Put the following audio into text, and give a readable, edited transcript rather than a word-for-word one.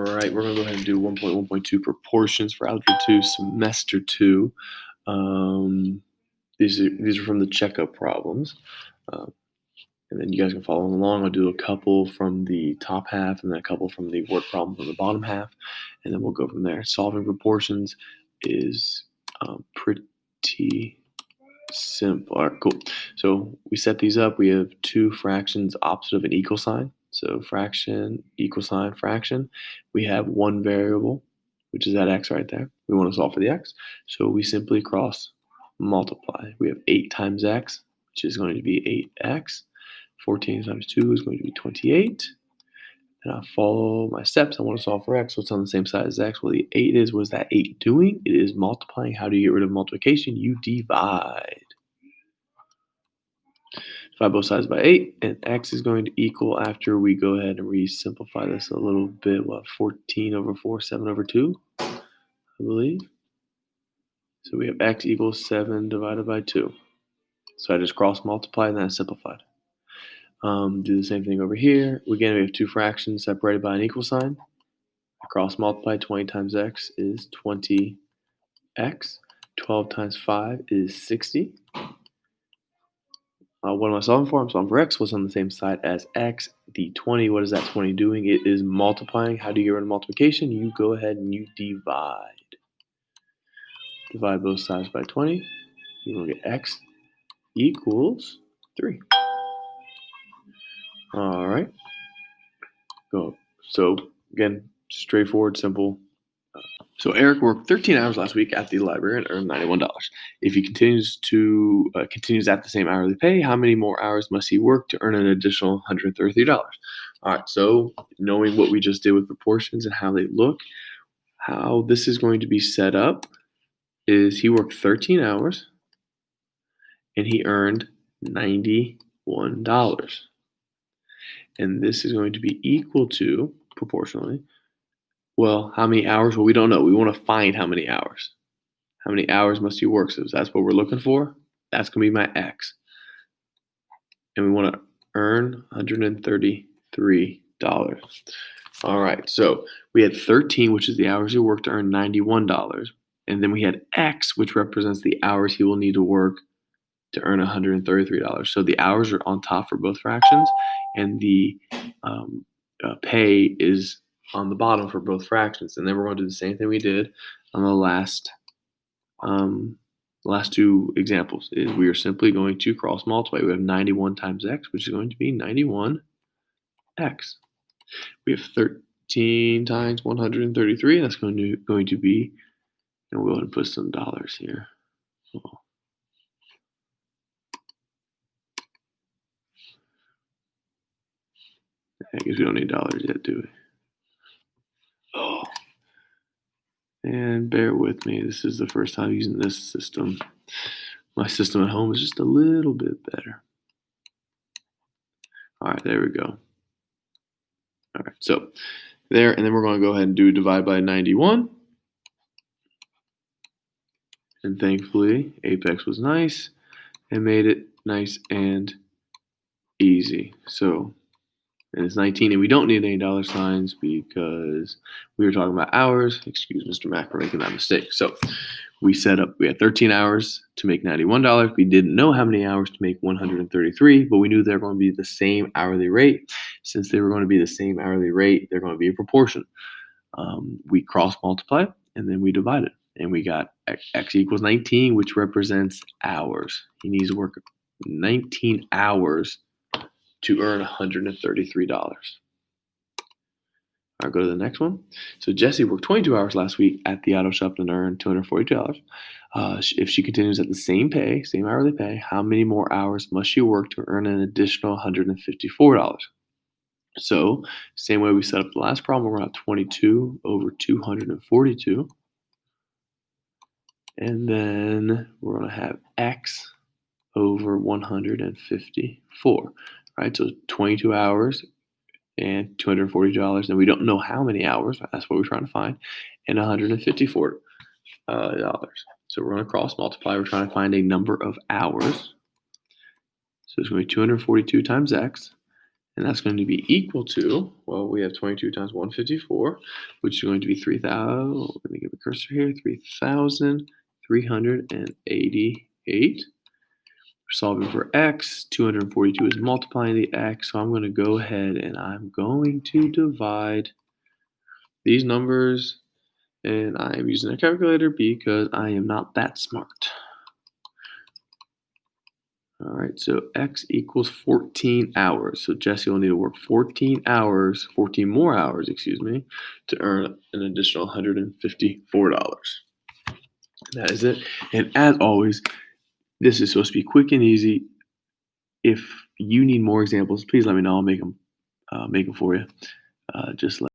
right, we're going to go ahead and do 1.1.2 proportions for Algebra 2, Semester 2. These are from the checkup problems. Uh, and then you guys can follow along. I'll do a couple from the top half and then a couple from the word problem from the bottom half. And then we'll go from there. Solving proportions is pretty simple. All right, cool. So we set these up. We have two fractions opposite of an equal sign. So fraction, equal sign, fraction. We have one variable, which is that x right there. We want to solve for the x. So we simply cross multiply. We have 8 times x, which is going to be 8x. 14 times 2 is going to be 28. And I follow my steps. I want to solve for x. What's on the same side as x? Well, the 8 is, what is that 8 doing? It is multiplying. How do you get rid of multiplication? You divide. Divide both sides by 8, and x is going to equal, after we go ahead and re-simplify this a little bit, 14 over 4, 7 over 2, I believe. So we have x equals 7 divided by 2. So I just cross-multiply, and then I simplified. Do the same thing over here. Again, we have two fractions separated by an equal sign. I cross-multiply. 20 times x is 20x. 12 times 5 is 60. What am I solving for? I'm solving for x. What's on the same side as x? The 20. What is that 20 doing? It is multiplying. How do you get rid of multiplication? You go ahead and you divide. Divide both sides by 20. You're going to get x equals 3. All right. Go. So again, straightforward, simple. So Eric worked 13 hours last week at the library and earned $91. If he continues at the same hourly pay, how many more hours must he work to earn an additional $133? All right, so knowing what we just did with proportions and how they look, how this is going to be set up is he worked 13 hours and he earned $91. And this is going to be equal to, proportionally, well, how many hours? Well, we don't know. We want to find how many hours. How many hours must you work? So that's what we're looking for. That's going to be my x. And we want to earn $133. All right, so we had 13, which is the hours he worked to earn $91. And then we had x, which represents the hours he will need to work to earn $133. So the hours are on top for both fractions, and the pay is on the bottom for both fractions. And then we're going to do the same thing we did on the last two examples. Is we are simply going to cross multiply. We have 91 times x, which is going to be 91x. We have 13 times 133. That's going to be, and we'll go ahead and put some dollars here. I guess we don't need dollars yet, do we? Oh. And bear with me. This is the first time using this system. My system at home is just a little bit better. All right, there we go. All right, so there, and then we're going to go ahead and do divide by 91. And thankfully, Apex was nice and made it nice and easy. So, and it's 19, and we don't need any dollar signs because we were talking about hours. Excuse Mr. Mac for making that mistake. So we had 13 hours to make $91. We didn't know how many hours to make 133, but we knew they were going to be the same hourly rate. Since they were going to be the same hourly rate, they're going to be a proportion. We cross multiply, and then we divided. And we got x equals 19, which represents hours. He needs to work 19 hours to earn $133. I'll go to the next one. So Jessie worked 22 hours last week at the auto shop and earned $242. If she continues at the same hourly pay, how many more hours must she work to earn an additional $154? So same way we set up the last problem, we're going to have 22 over 242. And then we're going to have x over 154. Right, so 22 hours and $240, and we don't know how many hours. That's what we're trying to find, and $154. So we're going to cross multiply. We're trying to find a number of hours. So it's going to be 242 times x, And that's going to be equal to, well, we have 22 times 154, which is going to be 3,000. Let me get the cursor here, 3,388. We're solving for x. 242 is multiplying the x, so I'm going to go ahead and I'm going to divide these numbers, and I am using a calculator because I am not that smart. All right, so x equals 14 hours. So Jesse will need to work 14 more hours, excuse me, to earn an additional $154. That is it. And as always, this is supposed to be quick and easy. If you need more examples, please let me know. I'll make them for you. Just let